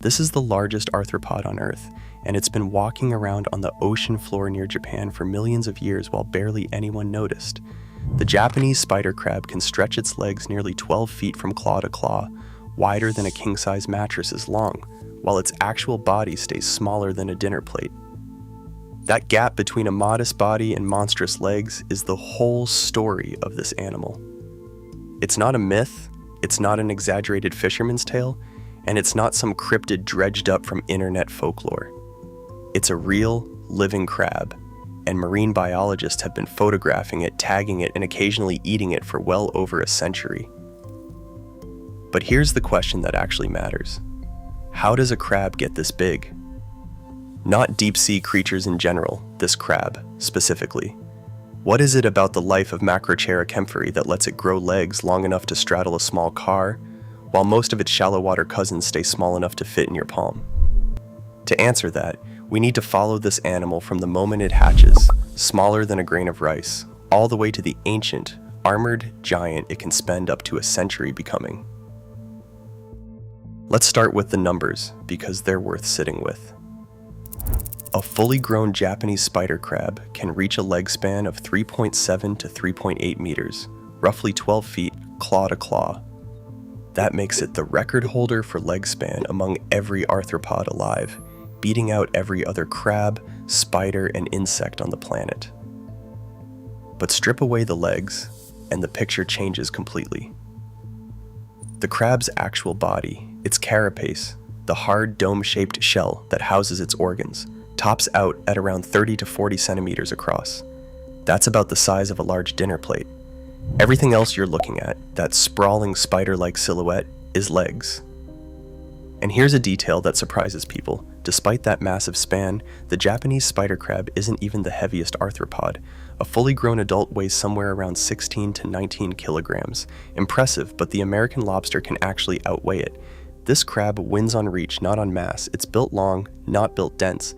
This is the largest arthropod on Earth, and it's been walking around on the ocean floor near Japan for millions of years while barely anyone noticed. The Japanese spider crab can stretch its legs nearly 12 feet from claw to claw, wider than a king-size mattress is long, while its actual body stays smaller than a dinner plate. That gap between a modest body and monstrous legs is the whole story of this animal. It's not a myth, it's not an exaggerated fisherman's tale, and it's not some cryptid dredged up from internet folklore. It's a real, living crab, and marine biologists have been photographing it, tagging it, and occasionally eating it for well over a century. But here's the question that actually matters. How does a crab get this big? Not deep-sea creatures in general, this crab, specifically. What is it about the life of Macrochera kempferi that lets it grow legs long enough to straddle a small car, while most of its shallow-water cousins stay small enough to fit in your palm? To answer that, we need to follow this animal from the moment it hatches, smaller than a grain of rice, all the way to the ancient, armored giant it can spend up to a century becoming. Let's start with the numbers, because they're worth sitting with. A fully grown Japanese spider crab can reach a leg span of 3.7 to 3.8 meters, roughly 12 feet, claw to claw. That makes it the record holder for leg span among every arthropod alive, beating out every other crab, spider, and insect on the planet. But strip away the legs, and the picture changes completely. The crab's actual body, its carapace, the hard dome-shaped shell that houses its organs, tops out at around 30 to 40 centimeters across. That's about the size of a large dinner plate. Everything else you're looking at, that sprawling spider-like silhouette, is legs. And here's a detail that surprises people. Despite that massive span, the Japanese spider crab isn't even the heaviest arthropod. A fully grown adult weighs somewhere around 16 to 19 kilograms. Impressive, but the American lobster can actually outweigh it. This crab wins on reach, not on mass. It's built long, not built dense.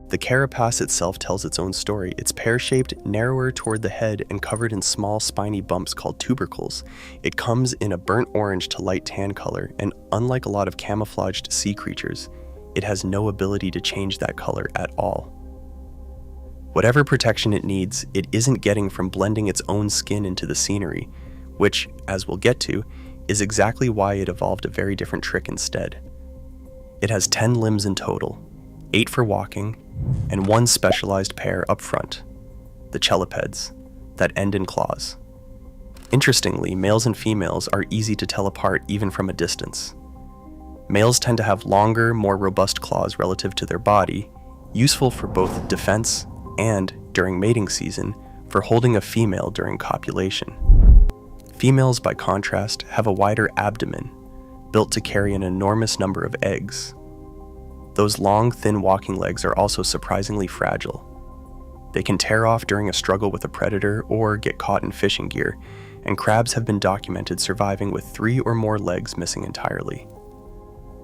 The carapace itself tells its own story. It's pear-shaped, narrower toward the head, and covered in small spiny bumps called tubercles. It comes in a burnt orange to light tan color, and unlike a lot of camouflaged sea creatures, it has no ability to change that color at all. Whatever protection it needs, it isn't getting from blending its own skin into the scenery, which, as we'll get to, is exactly why it evolved a very different trick instead. It has 10 limbs in total, 8 for walking, and 1 specialized pair up front, the chelipeds, that end in claws. Interestingly, males and females are easy to tell apart even from a distance. Males tend to have longer, more robust claws relative to their body, useful for both defense and, during mating season, for holding a female during copulation. Females, by contrast, have a wider abdomen, built to carry an enormous number of eggs. Those long, thin walking legs are also surprisingly fragile. They can tear off during a struggle with a predator or get caught in fishing gear, and crabs have been documented surviving with 3 or more legs missing entirely.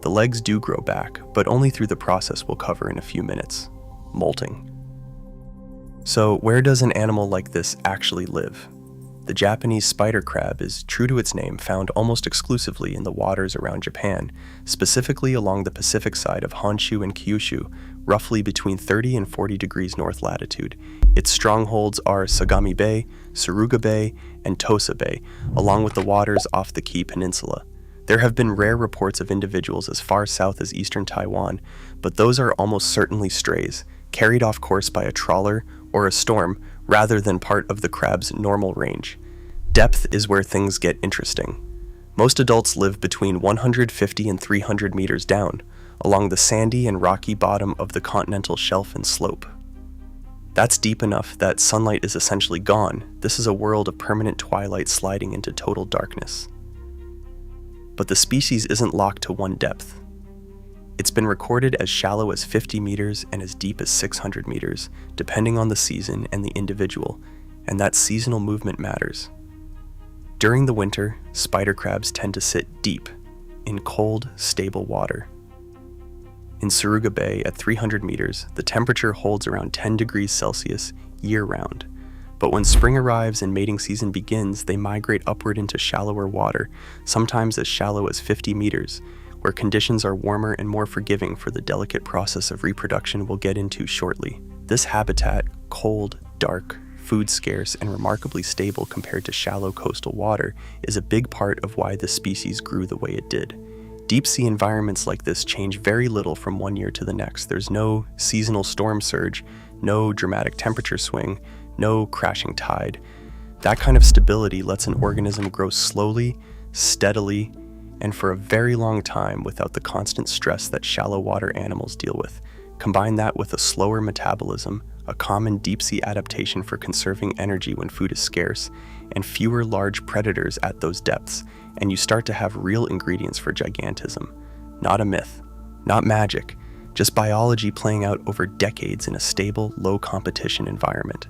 The legs do grow back, but only through the process we'll cover in a few minutes: molting. So, where does an animal like this actually live? The Japanese spider crab is, true to its name, found almost exclusively in the waters around Japan, specifically along the Pacific side of Honshu and Kyushu, roughly between 30 and 40 degrees north latitude. Its strongholds are Sagami Bay, Suruga Bay, and Tosa Bay, along with the waters off the Kii Peninsula. There have been rare reports of individuals as far south as eastern Taiwan, but those are almost certainly strays, carried off course by a trawler or a storm, rather than part of the crab's normal range. Depth is where things get interesting. Most adults live between 150 and 300 meters down, along the sandy and rocky bottom of the continental shelf and slope. That's deep enough that sunlight is essentially gone. This is a world of permanent twilight sliding into total darkness. But the species isn't locked to one depth. It's been recorded as shallow as 50 meters and as deep as 600 meters, depending on the season and the individual, and that seasonal movement matters. During the winter, spider crabs tend to sit deep, in cold, stable water. In Suruga Bay at 300 meters, the temperature holds around 10 degrees Celsius year-round. But when spring arrives and mating season begins, they migrate upward into shallower water, sometimes as shallow as 50 meters, where conditions are warmer and more forgiving for the delicate process of reproduction we'll get into shortly. This habitat, cold, dark, food scarce, and remarkably stable compared to shallow coastal water, is a big part of why this species grew the way it did. Deep sea environments like this change very little from one year to the next. There's no seasonal storm surge, no dramatic temperature swing, no crashing tide. That kind of stability lets an organism grow slowly, steadily, and for a very long time without the constant stress that shallow water animals deal with. Combine that with a slower metabolism, a common deep-sea adaptation for conserving energy when food is scarce, and fewer large predators at those depths, and you start to have real ingredients for gigantism. Not a myth, not magic, just biology playing out over decades in a stable, low-competition environment.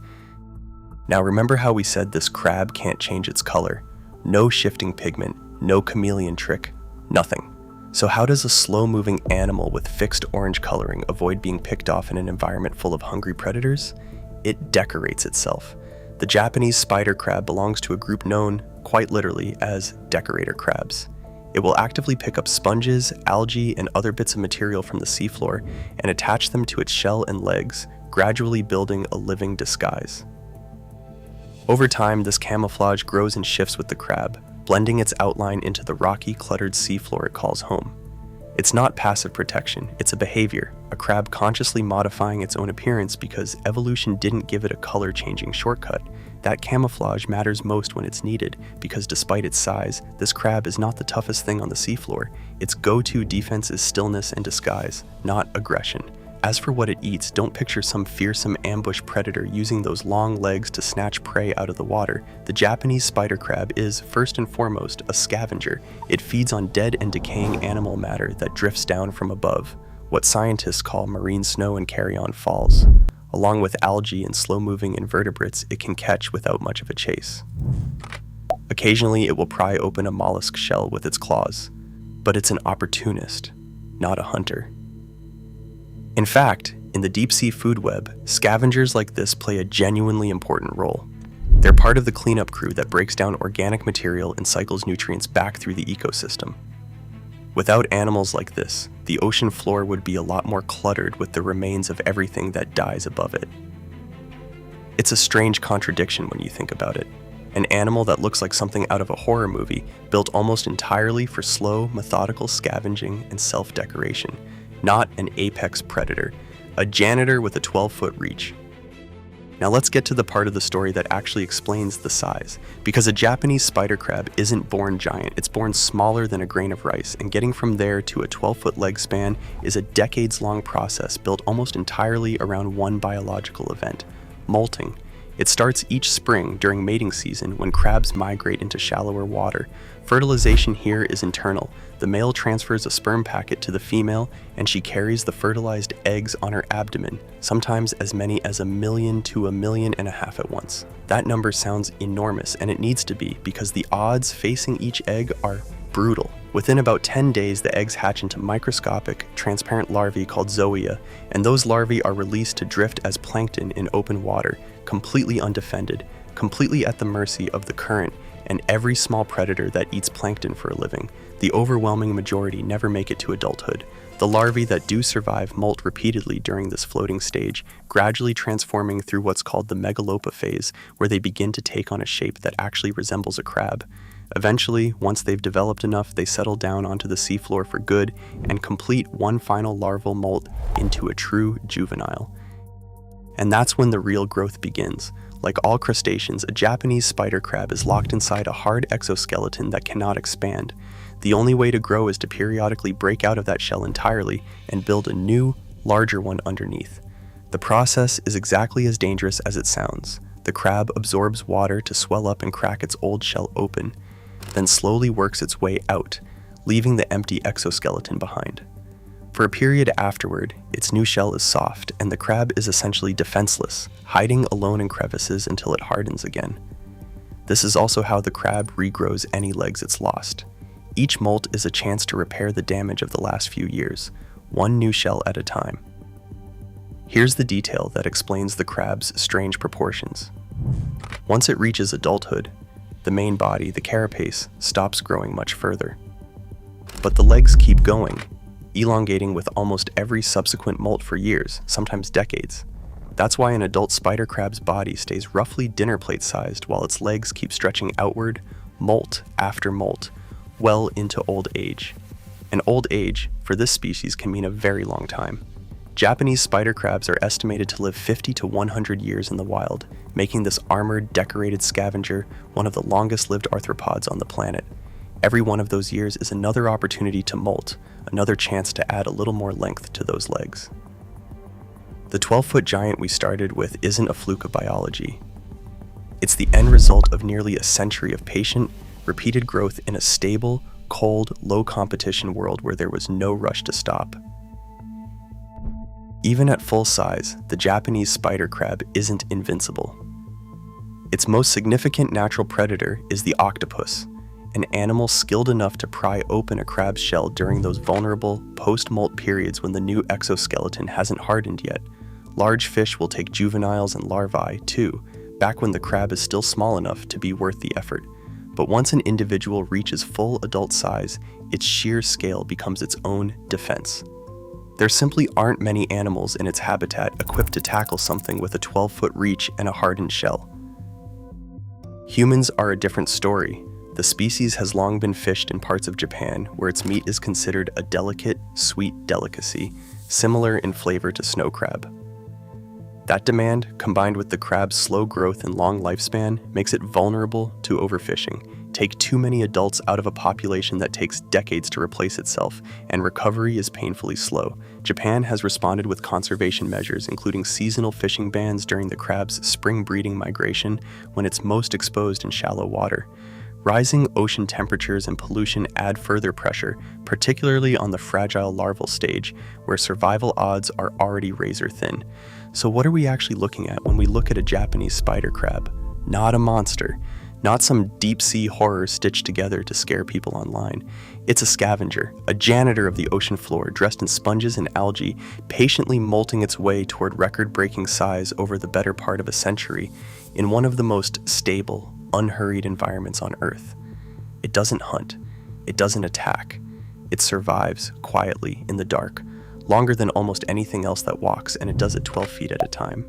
Now remember how we said this crab can't change its color? No shifting pigment, no chameleon trick, nothing. So how does a slow-moving animal with fixed orange coloring avoid being picked off in an environment full of hungry predators? It decorates itself. The Japanese spider crab belongs to a group known, quite literally, as decorator crabs. It will actively pick up sponges, algae, and other bits of material from the seafloor and attach them to its shell and legs, gradually building a living disguise. Over time, this camouflage grows and shifts with the crab, blending its outline into the rocky, cluttered seafloor it calls home. It's not passive protection, it's a behavior, a crab consciously modifying its own appearance because evolution didn't give it a color-changing shortcut. That camouflage matters most when it's needed, because despite its size, this crab is not the toughest thing on the seafloor. Its go-to defense is stillness and disguise, not aggression. As for what it eats, don't picture some fearsome ambush predator using those long legs to snatch prey out of the water. The Japanese spider crab is, first and foremost, a scavenger. It feeds on dead and decaying animal matter that drifts down from above, what scientists call marine snow and carrion falls, along with algae and slow-moving invertebrates it can catch without much of a chase. Occasionally, it will pry open a mollusk shell with its claws, but it's an opportunist, not a hunter. In fact, in the deep-sea food web, scavengers like this play a genuinely important role. They're part of the cleanup crew that breaks down organic material and cycles nutrients back through the ecosystem. Without animals like this, the ocean floor would be a lot more cluttered with the remains of everything that dies above it. It's a strange contradiction when you think about it. An animal that looks like something out of a horror movie, built almost entirely for slow, methodical scavenging and self-decoration. Not an apex predator, a janitor with a 12-foot reach. Now let's get to the part of the story that actually explains the size, because a Japanese spider crab isn't born giant, it's born smaller than a grain of rice, and getting from there to a 12-foot leg span is a decades-long process built almost entirely around one biological event, molting. It starts each spring during mating season when crabs migrate into shallower water. Fertilization here is internal. The male transfers a sperm packet to the female, and she carries the fertilized eggs on her abdomen, sometimes as many as 1 million to 1.5 million at once. That number sounds enormous, and it needs to be, because the odds facing each egg are brutal. Within about 10 days, the eggs hatch into microscopic, transparent larvae called zoea, and those larvae are released to drift as plankton in open water, completely undefended, completely at the mercy of the current and every small predator that eats plankton for a living. The overwhelming majority never make it to adulthood. The larvae that do survive molt repeatedly during this floating stage, gradually transforming through what's called the megalopa phase, where they begin to take on a shape that actually resembles a crab. Eventually, once they've developed enough, they settle down onto the seafloor for good and complete one final larval molt into a true juvenile. And that's when the real growth begins. Like all crustaceans, a Japanese spider crab is locked inside a hard exoskeleton that cannot expand. The only way to grow is to periodically break out of that shell entirely and build a new, larger one underneath. The process is exactly as dangerous as it sounds. The crab absorbs water to swell up and crack its old shell open, then slowly works its way out, leaving the empty exoskeleton behind. For a period afterward, its new shell is soft, and the crab is essentially defenseless, hiding alone in crevices until it hardens again. This is also how the crab regrows any legs it's lost. Each molt is a chance to repair the damage of the last few years, one new shell at a time. Here's the detail that explains the crab's strange proportions. Once it reaches adulthood, the main body, the carapace, stops growing much further. But the legs keep going, elongating with almost every subsequent molt for years, sometimes decades. That's why an adult spider crab's body stays roughly dinner plate sized while its legs keep stretching outward, molt after molt, well into old age. And old age, for this species, can mean a very long time. Japanese spider crabs are estimated to live 50 to 100 years in the wild, making this armored, decorated scavenger one of the longest-lived arthropods on the planet. Every one of those years is another opportunity to molt, another chance to add a little more length to those legs. The 12-foot giant we started with isn't a fluke of biology. It's the end result of nearly a century of patient, repeated growth in a stable, cold, low-competition world where there was no rush to stop. Even at full size, the Japanese spider crab isn't invincible. Its most significant natural predator is the octopus, an animal skilled enough to pry open a crab's shell during those vulnerable, post-molt periods when the new exoskeleton hasn't hardened yet. Large fish will take juveniles and larvae, too, back when the crab is still small enough to be worth the effort. But once an individual reaches full adult size, its sheer scale becomes its own defense. There simply aren't many animals in its habitat equipped to tackle something with a 12-foot reach and a hardened shell. Humans are a different story. The species has long been fished in parts of Japan where its meat is considered a delicate, sweet delicacy, similar in flavor to snow crab. That demand, combined with the crab's slow growth and long lifespan, makes it vulnerable to overfishing. Take too many adults out of a population that takes decades to replace itself, and recovery is painfully slow. Japan has responded with conservation measures, including seasonal fishing bans during the crab's spring breeding migration when it's most exposed in shallow water. Rising ocean temperatures and pollution add further pressure, particularly on the fragile larval stage, where survival odds are already razor thin. So what are we actually looking at when we look at a Japanese spider crab? Not a monster. Not some deep-sea horror stitched together to scare people online. It's a scavenger, a janitor of the ocean floor dressed in sponges and algae, patiently molting its way toward record-breaking size over the better part of a century in one of the most stable, unhurried environments on Earth. It doesn't hunt. It doesn't attack. It survives quietly in the dark, longer than almost anything else that walks, and it does it 12 feet at a time.